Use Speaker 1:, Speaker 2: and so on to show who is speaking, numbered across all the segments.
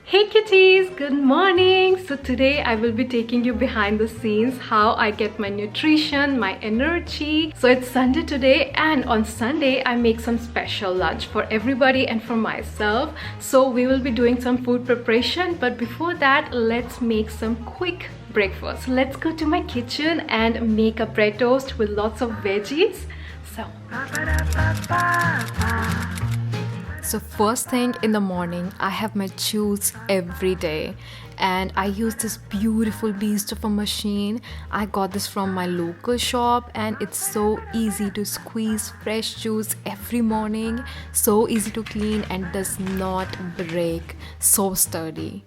Speaker 1: Hey kitties, good morning. So today I will be taking you behind the scenes how I get my nutrition, my energy. So it's Sunday today, and on Sunday I make some special lunch for everybody and for myself. So we will be doing some food preparation, but before that let's make some quick breakfast. Let's go to my kitchen and make a bread toast with lots of veggies. So first thing in the morning, I have my juice every day, and I use this beautiful beast of a machine. I got this from my local shop, and it's so easy to squeeze fresh juice every morning, so easy to clean and does not break, so sturdy.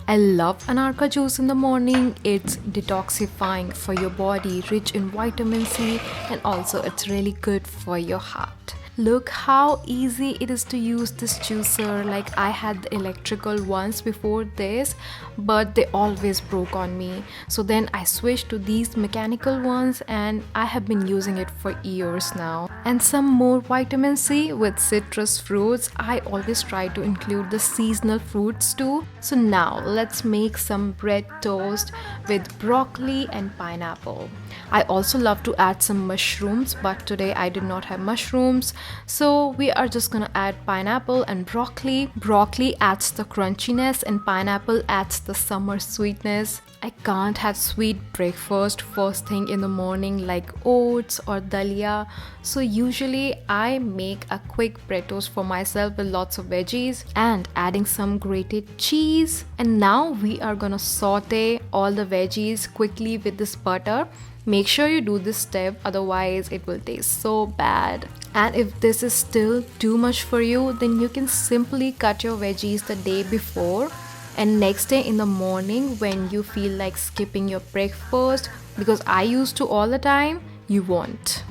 Speaker 1: I love Anarka juice in the morning. It's detoxifying for your body, rich in vitamin C, and also it's really good for your heart. Look how easy it is to use this juicer. Like, I had the electrical ones before this, but they always broke on me. So then I switched to these mechanical ones, and I have been using it for years now. And some more vitamin C with citrus fruits. I always try to include the seasonal fruits too. So now let's make some bread toast with broccoli and pineapple. I also love to add some mushrooms, but today I did not have mushrooms. So we are just gonna add pineapple and broccoli. Broccoli adds the crunchiness and pineapple adds the summer sweetness. I can't have sweet breakfast first thing in the morning like oats or dalia. So usually I make a quick bread toast for myself with lots of veggies and adding some grated cheese. And now we are gonna saute all the veggies quickly with this butter. Make sure you do this step, otherwise it will taste so bad. And if this is still too much for you, then you can simply cut your veggies the day before, and next day in the morning when you feel like skipping your breakfast, because I used to all the time, you won't.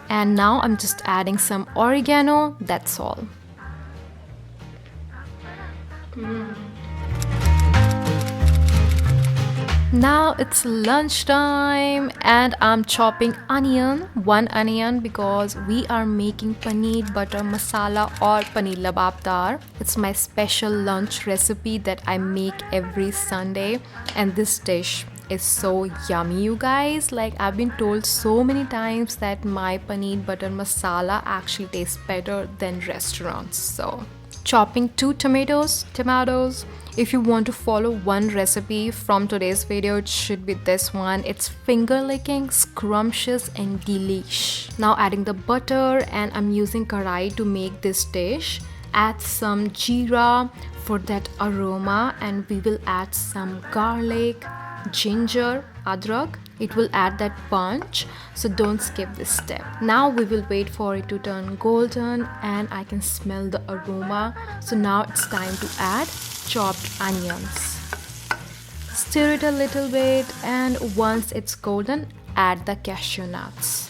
Speaker 1: And now I'm just adding some oregano, that's all. Now it's lunchtime and I'm chopping one onion because we are making paneer butter masala or paneer lababdar. It's my special lunch recipe that I make every Sunday, and this dish is so yummy, you guys. Like, I've been told so many times that my paneer butter masala actually tastes better than restaurants. So chopping 2 tomatoes. If you want to follow one recipe from today's video, it should be this one. It's finger licking, scrumptious and delish. Now adding the butter, and I'm using karai to make this dish. Add some jeera for that aroma, and we will add some garlic, ginger, adrak. It will add that punch, so don't skip this step. Now we will wait for it to turn golden, and I can smell the aroma. So now it's time to add chopped onions. Stir it a little bit, and once it's golden, add the cashew nuts.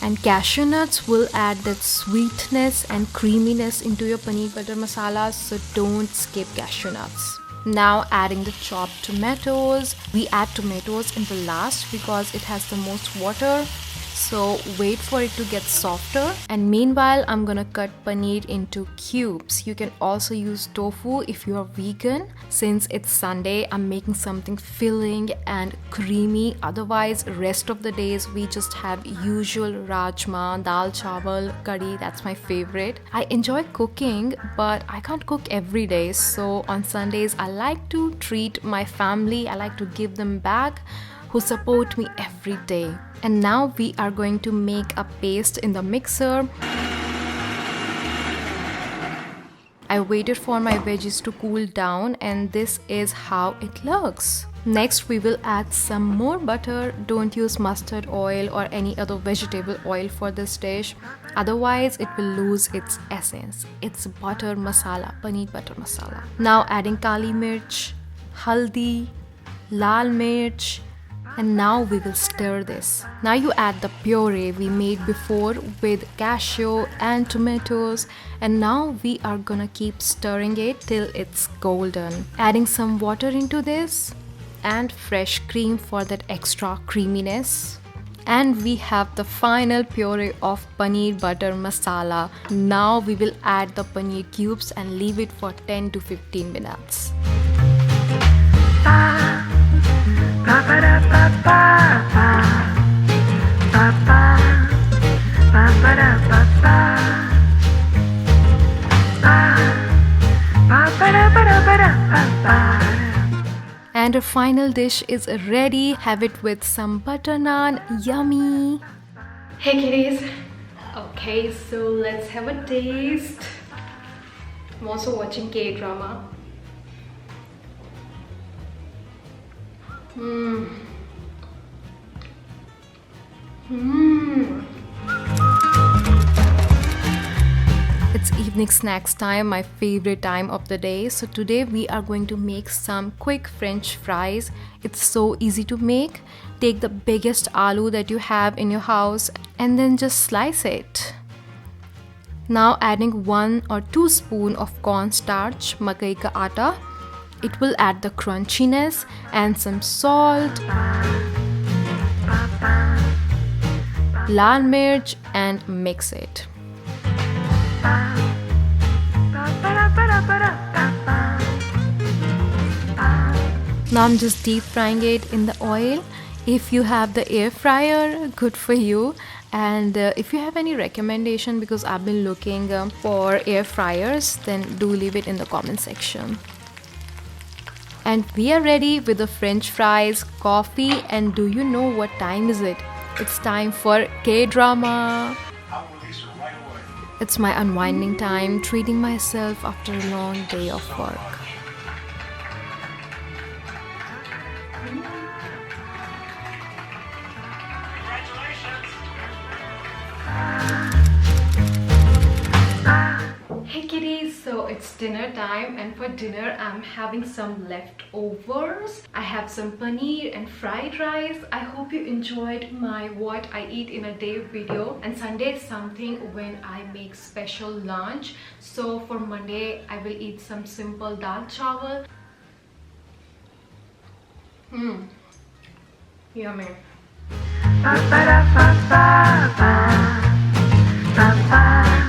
Speaker 1: And cashew nuts will add that sweetness and creaminess into your paneer butter masala, so don't skip cashew nuts. Now adding the chopped tomatoes. We add tomatoes in the last because it has the most water. So wait for it to get softer, and meanwhile I'm gonna cut paneer into cubes. You can also use tofu if you are vegan. Since it's Sunday, I'm making something filling and creamy. Otherwise, rest of the days we just have usual rajma, dal chawal, curry. That's my favorite. I enjoy cooking, but I can't cook every day. So on Sundays I like to treat my family. I like to give them back who support me every day. And now we are going to make a paste in the mixer. I waited for my veggies to cool down, and this is how it looks. Next we will add some more butter. Don't use mustard oil or any other vegetable oil for this dish, otherwise it will lose its essence. It's butter masala, paneer butter masala. Now adding kali mirch, haldi, lal mirch, and now we will stir this. Now you add the puree we made before with cashew and tomatoes, and now we are gonna keep stirring it till it's golden. Adding some water into this and fresh cream for that extra creaminess. And we have the final puree of paneer butter masala. Now we will add the paneer cubes and leave it for 10 to 15 minutes. And our final dish is ready. Have it with some butter naan. Yummy! Hey kitties! Okay, so let's have a taste. I'm also watching K-drama. It's evening snacks time, my favorite time of the day. So today we are going to make some quick French fries. It's so easy to make. Take the biggest aloo that you have in your house and then just slice it. Now adding 1 or 2 spoons of cornstarch, makai ka atta. It will add the crunchiness and some salt, lal mirch, and mix it. Now I'm just deep frying it in the oil. If you have the air fryer, good for you. And if you have any recommendation, because I've been looking for air fryers, then do leave it in the comment section. And we are ready with the French fries, coffee, and do you know what time is it? It's time for K-drama. It's my unwinding time, treating myself after a long day of work. Hey kitties, so it's dinner time, and for dinner I'm having some leftovers. I have some paneer and fried rice. I hope you enjoyed my what I eat in a day video, and Sunday is something when I make special lunch. So for Monday I will eat some simple dal chawal. Yummy. Ba, ba, da, ba, ba, ba. Ba, ba.